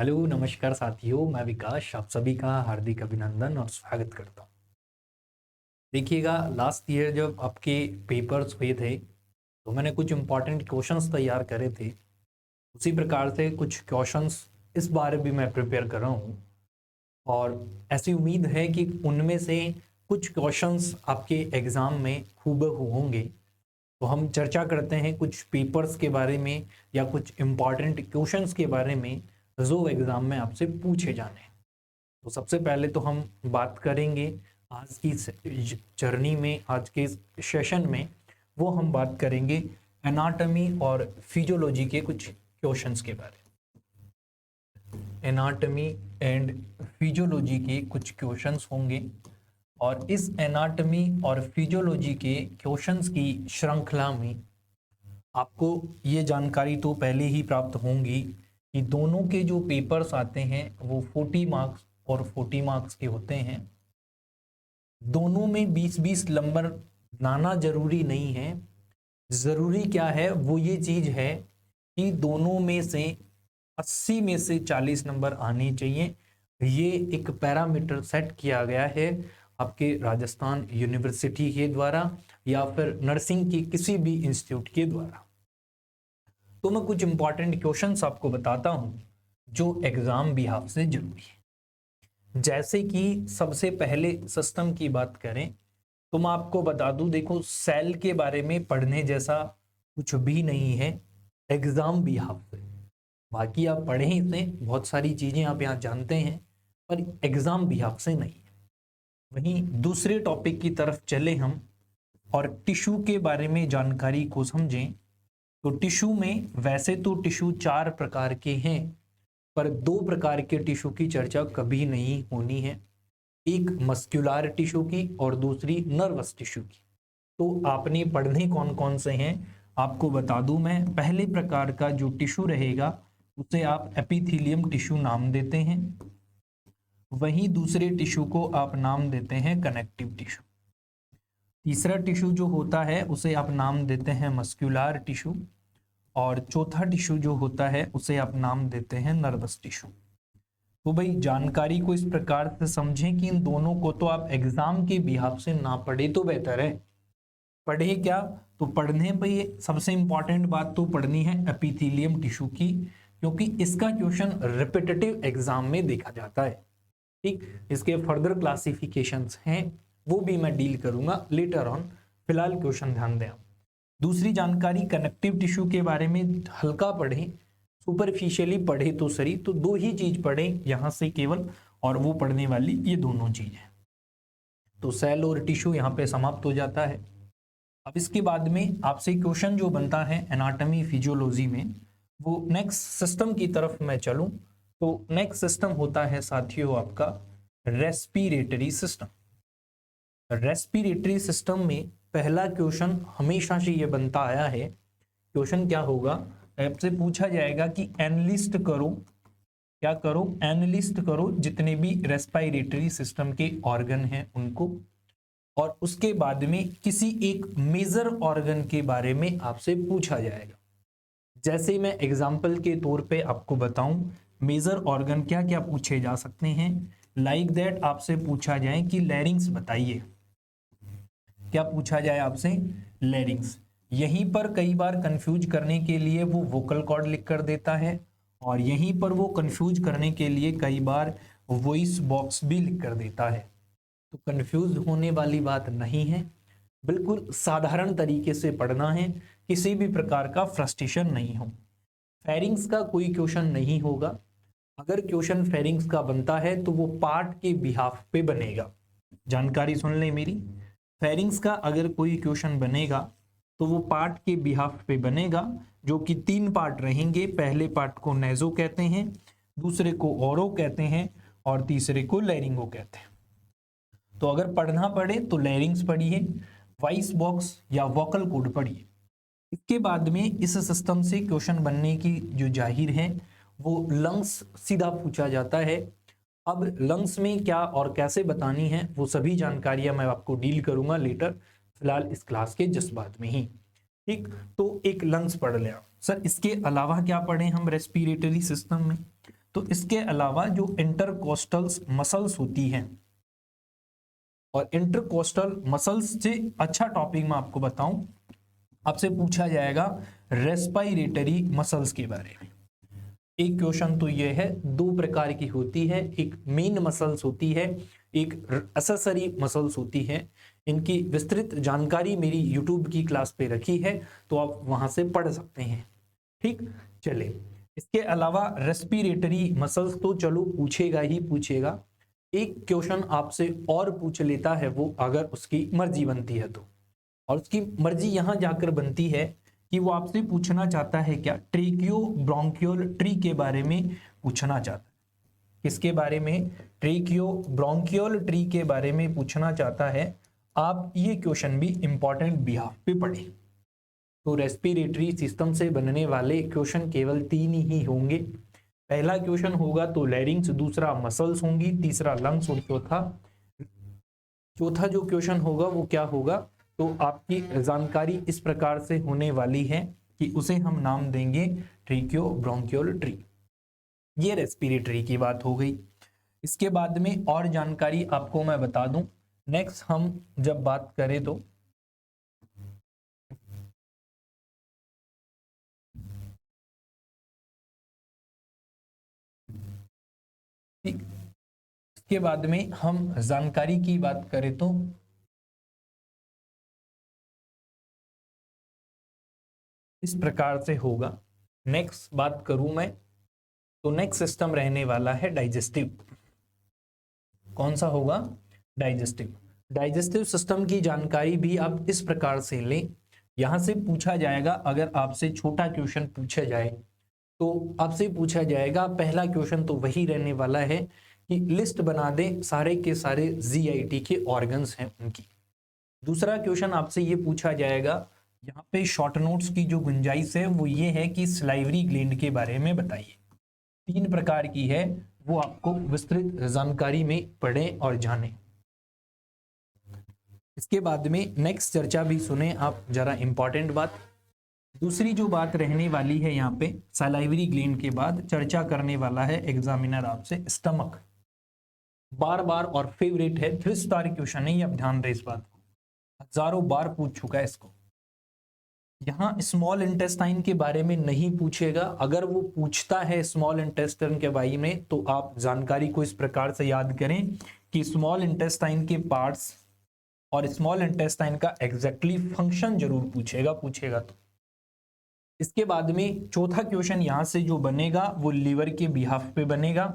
Hello नमस्कार साथियों, मैं विकास आप सभी का हार्दिक अभिनंदन और स्वागत करता हूँ। देखिएगा, लास्ट ईयर जब आपके पेपर्स हुए थे तो मैंने कुछ इम्पॉर्टेंट क्वेश्चंस तैयार करे थे। उसी प्रकार से कुछ क्वेश्चंस इस बार भी मैं प्रिपेयर कर रहा हूँ और ऐसी उम्मीद है कि उनमें से कुछ क्वेश्चंस आपके एग्ज़ाम में हूबहू होंगे। तो हम चर्चा करते हैं कुछ पेपर्स के बारे में या कुछ इम्पॉर्टेंट क्वेश्चंस के बारे में जो एग्ज़ाम में आपसे पूछे जाने हैं। तो सबसे पहले तो हम बात करेंगे आज की जर्नी में, आज के सेशन में वो हम बात करेंगे एनाटॉमी और फिजियोलॉजी के कुछ क्वेश्चंस के बारे में। एनाटॉमी एंड फिजियोलॉजी के कुछ क्वेश्चंस होंगे और इस एनाटॉमी और फिजियोलॉजी के क्वेश्चंस की श्रृंखला में आपको ये जानकारी तो पहले ही प्राप्त होंगी कि दोनों के जो पेपर्स आते हैं वो 40 मार्क्स और 40 मार्क्स के होते हैं। दोनों में 20-20 नंबर लाना जरूरी नहीं है। जरूरी क्या है, वो ये चीज है कि दोनों में से 80 में से 40 नंबर आने चाहिए। ये एक पैरामीटर सेट किया गया है आपके राजस्थान यूनिवर्सिटी के द्वारा या फिर नर्सिंग की किसी भी इंस्टीट्यूट के द्वारा। तो मैं कुछ इंपॉर्टेंट क्वेश्चंस आपको बताता हूं जो एग्जाम बिहाफ से जरूरी है। जैसे कि सबसे पहले सिस्टम की बात करें तो मैं आपको बता दूं, देखो सेल के बारे में पढ़ने जैसा कुछ भी नहीं है एग्जाम बिहाफ से। बाकी आप पढ़ें इसे, बहुत सारी चीजें आप यहाँ जानते हैं, पर एग्जाम बिहाफ से नहीं है। वहीं दूसरे टॉपिक की तरफ चले हम और टिश्यू के बारे में जानकारी को समझें। तो टिश्यू में वैसे तो टिश्यू 4 प्रकार के हैं, पर 2 प्रकार के टिश्यू की चर्चा कभी नहीं होनी है। एक मस्कुलर टिश्यू की और दूसरी नर्वस टिश्यू की। तो आपने पढ़ने कौन कौन से हैं आपको बता दूं मैं। पहले प्रकार का जो टिश्यू रहेगा उसे आप एपिथेलियम टिश्यू नाम देते हैं। वहीं दूसरे टिश्यू को आप नाम देते हैं कनेक्टिव टिश्यू। तीसरा टिश्यू जो होता है उसे आप नाम देते हैं मस्कुलर टिश्यू और चौथा टिश्यू जो होता है उसे आप नाम देते हैं नर्वस टिश्यू। तो भाई जानकारी को इस प्रकार से समझें कि इन दोनों को तो आप एग्जाम के बिहाफ से ना पढ़े तो बेहतर है। पढ़े क्या, तो पढ़ने पे ये सबसे इंपॉर्टेंट बात तो पढ़नी है एपिथेलियम टिश्यू की, क्योंकि इसका क्वेश्चन रिपीटेटिव एग्जाम में देखा जाता है। ठीक, इसके फर्दर क्लासिफिकेशंस हैं, वो भी मैं डील करूंगा लेटर ऑन। फिलहाल क्वेश्चन ध्यान दें आप। दूसरी जानकारी कनेक्टिव टिश्यू के बारे में हल्का पढ़ें, सुपरफिशियली पढ़े तो सही। तो 2 ही चीज पढ़ें यहां से केवल, और वो पढ़ने वाली ये दोनों चीज है। तो सेल और टिश्यू यहाँ पे समाप्त हो जाता है। अब इसके बाद में आपसे क्वेश्चन जो बनता है एनाटॉमी फिजियोलॉजी में, वो नेक्स्ट सिस्टम की तरफ मैं चलूं तो नेक्स्ट सिस्टम होता है साथियों आपका रेस्पिरेटरी सिस्टम। रेस्पिरेटरी सिस्टम में पहला क्वेश्चन हमेशा से ये बनता आया है। क्वेश्चन क्या होगा, आपसे पूछा जाएगा कि एनालिस्ट करो, क्या करो, एनालिस्ट करो जितने भी रेस्पिरेटरी सिस्टम के ऑर्गन हैं उनको, और उसके बाद में किसी एक मेजर ऑर्गन के बारे में आपसे पूछा जाएगा। जैसे मैं एग्जाम्पल के तौर पे आपको बताऊं मेजर ऑर्गन क्या क्या पूछे जा सकते हैं। लाइक दैट आपसे पूछा जाए कि लैरिंग्स बताइए, क्या पूछा जाए आपसे, लैरिंग्स। यहीं पर कई बार कंफ्यूज करने के लिए वो वोकल कॉर्ड लिख कर देता है, और यहीं पर वो कंफ्यूज करने के लिए कई बार वॉइस बॉक्स भी लिख कर देता है। तो कंफ्यूज होने वाली बात नहीं है, बिल्कुल साधारण तरीके से पढ़ना है, किसी भी प्रकार का फ्रस्ट्रेशन नहीं हो। फेरिंग्स का कोई क्वेश्चन नहीं होगा। अगर क्वेश्चन फेरिंग्स का बनता है तो वो पार्ट के बिहाफ पे बनेगा। जानकारी सुन ले मेरी, फेरिंग्स का अगर कोई क्वेश्चन बनेगा तो वो पार्ट के बिहाफ पे बनेगा, जो कि 3 पार्ट रहेंगे। पहले पार्ट को नेजो कहते हैं, दूसरे को ओरो कहते हैं और तीसरे को लैरिंगो कहते हैं। तो अगर पढ़ना पड़े तो लैरिंग्स पढ़िए, वॉइस बॉक्स या वोकल कोड पढ़िए। इसके बाद में इस सिस्टम से क्वेश्चन बनने की जो जाहिर है वो लंग्स सीधा पूछा जाता है। अब लंग्स में क्या और कैसे बतानी है वो सभी जानकारियां मैं आपको डील करूंगा लेटर, फिलहाल इस क्लास के जस्ट बाद में ही। ठीक, तो एक लंग्स पढ़ लिया सर, इसके अलावा क्या पढ़े हम रेस्पिरेटरी सिस्टम में। तो इसके अलावा जो इंटरकोस्टल मसल्स होती हैं, और इंटरकोस्टल मसल्स से अच्छा टॉपिक मैं आपको बताऊं, आपसे पूछा जाएगा रेस्पिरेटरी मसल्स के बारे में। एक क्वेश्चन तो ये है, दो प्रकार की होती है, एक मेन मसल्स होती है, एक एक्सेसरी मसल्स होती है। इनकी विस्तृत जानकारी मेरी यूट्यूब की क्लास पे रखी है, तो आप वहां से पढ़ सकते हैं। ठीक, चले। इसके अलावा रेस्पिरेटरी मसल्स तो चलो पूछेगा ही पूछेगा। एक क्वेश्चन आपसे और पूछ लेता है वो, अगर उसकी मर्जी बनती है तो, और उसकी मर्जी यहां जाकर बनती है कि वो आपसे पूछना चाहता है क्या, ट्रेकियो ब्रोंकियल ट्री के बारे में पूछना चाहता है। किसके बारे में? ट्रेकियो ब्रोंकियल ट्री के बारे में पूछना चाहता है। आप ये क्वेश्चन भी इंपॉर्टेंट बिहाफ पे पढ़े। तो रेस्पिरेटरी सिस्टम से बनने वाले क्वेश्चन केवल 3 ही होंगे। पहला क्वेश्चन होगा तो लैरिंग्स, दूसरा मसल्स होंगी, तीसरा लंग्स, और चौथा जो क्वेश्चन होगा वो क्या होगा, तो आपकी जानकारी इस प्रकार से होने वाली है कि उसे हम नाम देंगे ट्रेकियो ब्रोंकियल ट्री। ये रेस्पिरेटरी की बात हो गई। इसके बाद में और जानकारी आपको मैं बता दूं, नेक्स्ट हम जब बात करें तो इसके बाद में हम जानकारी की बात करें तो इस प्रकार से होगा। नेक्स्ट बात करूं मैं तो नेक्स्ट सिस्टम रहने वाला है डाइजेस्टिव। कौन सा होगा? डाइजेस्टिव। डाइजेस्टिव सिस्टम की जानकारी भी आप इस प्रकार से लें। यहां से पूछा जाएगा, अगर आपसे छोटा क्वेश्चन पूछा जाए तो आपसे पूछा जाएगा, पहला क्वेश्चन तो वही रहने वाला है कि लिस्ट बना दें सारे के सारे जीआईटी के ऑर्गन्स हैं उनकी। दूसरा क्वेश्चन आपसे ये पूछा जाएगा, यहाँ पे शॉर्ट नोट्स की जो गुंजाइश है वो ये है कि सलाइवरी ग्लैंड के बारे में बताइए। 3 प्रकार की है, वो आपको विस्तृत जानकारी में पढ़ें और जानें। इसके बाद में नेक्स्ट चर्चा भी सुने आप जरा, इंपॉर्टेंट बात। दूसरी जो बात रहने वाली है यहाँ पे, सलाइवरी ग्लैंड के बाद चर्चा करने वाला है एग्जामिनर आपसे स्टमक। बार बार और फेवरेट है, 3 स्टार क्वेश्चन है, ये आप ध्यान रहे इस बात को, हजारों बार पूछ चुका है इसको। यहाँ स्मॉल इंटेस्टाइन के बारे में नहीं पूछेगा। अगर वो पूछता है स्मॉल इंटेस्टाइन के बारे में तो आप जानकारी को इस प्रकार से याद करें कि स्मॉल इंटेस्टाइन के पार्ट्स और स्मॉल इंटेस्टाइन का एग्जैक्टली फंक्शन जरूर पूछेगा तो। इसके बाद में चौथा क्वेश्चन यहाँ से जो बनेगा वो लीवर के बिहाफ पे बनेगा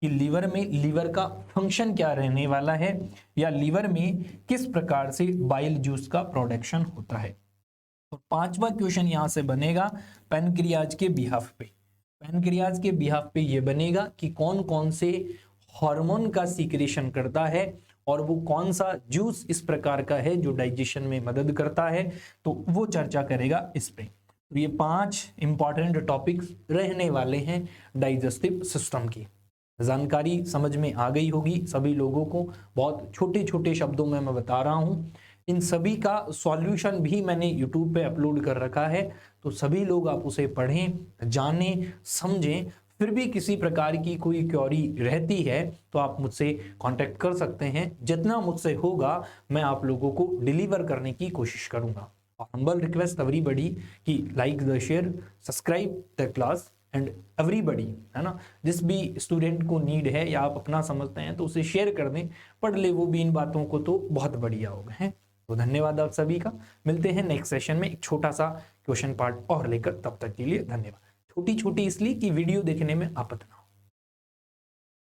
कि लीवर में लीवर का फंक्शन क्या रहने वाला है, या लीवर में किस प्रकार से बाइल जूस का प्रोडक्शन होता है। और 5वां क्वेश्चन यहां से बनेगा पैनक्रियाज के बिहाफ पे। पैनक्रियाज के बिहाफ पे ये बनेगा कि कौन कौन से हार्मोन का सीक्रेशन करता है और वो कौन सा जूस इस प्रकार का है जो डाइजेशन में मदद करता है, तो वो चर्चा करेगा इस पे। तो ये 5 इंपॉर्टेंट टॉपिक्स रहने वाले हैं डाइजेस्टिव सिस्टम की। जानकारी समझ में आ गई होगी सभी लोगों को, बहुत छोटे छोटे शब्दों में मैं बता रहा हूं। इन सभी का सॉल्यूशन भी मैंने YouTube पे अपलोड कर रखा है, तो सभी लोग आप उसे पढ़ें, जानें, समझें। फिर भी किसी प्रकार की कोई क्वेरी रहती है तो आप मुझसे कांटेक्ट कर सकते हैं। जितना मुझसे होगा मैं आप लोगों को डिलीवर करने की कोशिश करूंगा। और हम्बल रिक्वेस्ट एवरीबॉडी कि like the share, subscribe the class and everybody, है ना, जिस भी स्टूडेंट को नीड है या आप अपना समझते हैं तो उसे शेयर कर दें, पढ़ ले वो भी इन बातों को, तो बहुत बढ़िया होगा है। तो धन्यवाद आप सभी का। मिलते हैं नेक्स्ट सेशन में एक छोटा सा क्वेश्चन पार्ट और लेकर, तब तक के लिए धन्यवाद। छोटी छोटी इसलिए कि वीडियो देखने में आपत्ति ना हो।